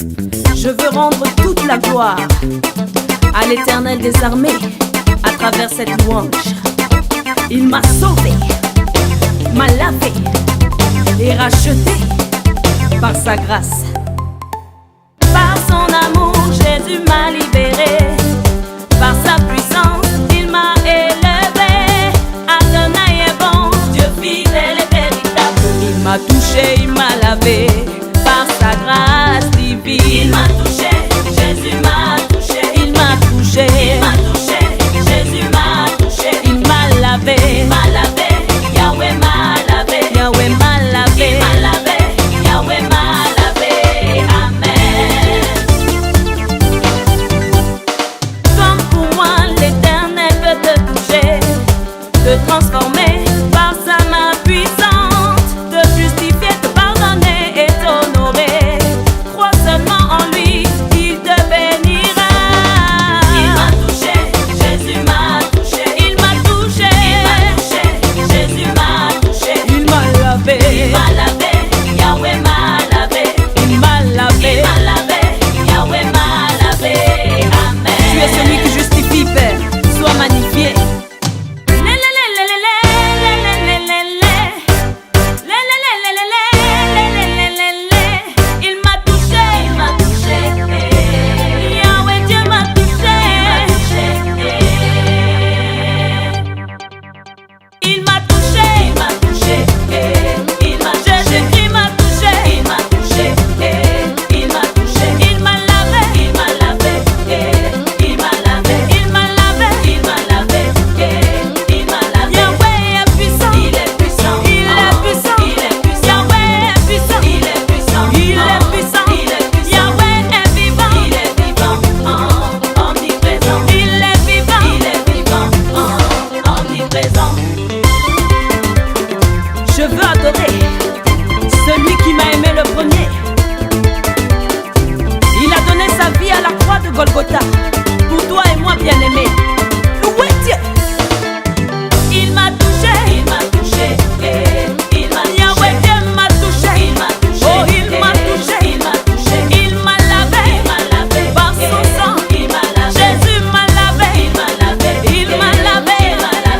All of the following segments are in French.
Je veux rendre toute la gloire à l'Éternel des armées à travers cette louange. Il m'a sauvé, m'a lavé et racheté par sa grâce. Par son amour, Jésus m'a libéré. Par sa puissance, il m'a élevé. Adonai est bon, Dieu fidèle et véritable. Il m'a touché, il m'a lavé par sa grâce divine. Il m'a touché, Jésus m'a touché. Il m'a touché, il m'a touché, Jésus m'a touché. Il m'a lavé, Yahweh m'a lavé, Yahweh m'a lavé, il m'a lavé, Yahweh m'a lavé. Amen. Comme pour moi l'Éternel veut te toucher, te transformer par sa main puissante, te justifier, te pardonner et t'honorer. Crois seulement en lui, il te bénira. Il m'a touché, Jésus m'a touché. Il m'a touché, Jésus m'a touché. Il m'a lavé, Yahweh m'a lavé. Il m'a lavé, Yahweh m'a lavé. Amen. Tu es celui qui justifie, Père, sois magnifié. Je veux adorer celui qui m'a aimé le premier. Il a donné sa vie à la croix de Golgotha pour toi et moi, bien-aimés. Louez Dieu. Il m'a touché, il m'a touché, il m'a touché. Yahweh Dieu m'a touché, il m'a touché. Oh, il m'a touché, il m'a touché. Il m'a lavé, par son sang. Il m'a lavé. Jésus m'a lavé, il m'a lavé. Il m'a lavé,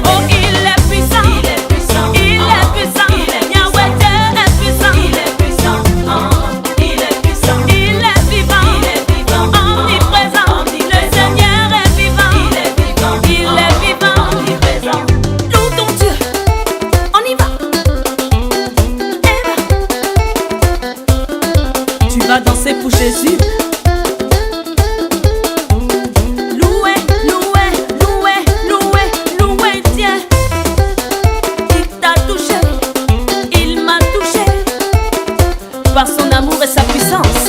oh, il est puissant, il est puissant, il est puissant. Yahweh Dieu est puissant, il est puissant, il est puissant, il est vivant, omniprésent. Le Seigneur est vivant, il est vivant, omniprésent. Loue ton Dieu, on y va. Tu vas danser pour Jésus. Louez, louez, louez, louez, louez Dieu. Il t'a touché, il m'a touché. Par son amour et sa puissance,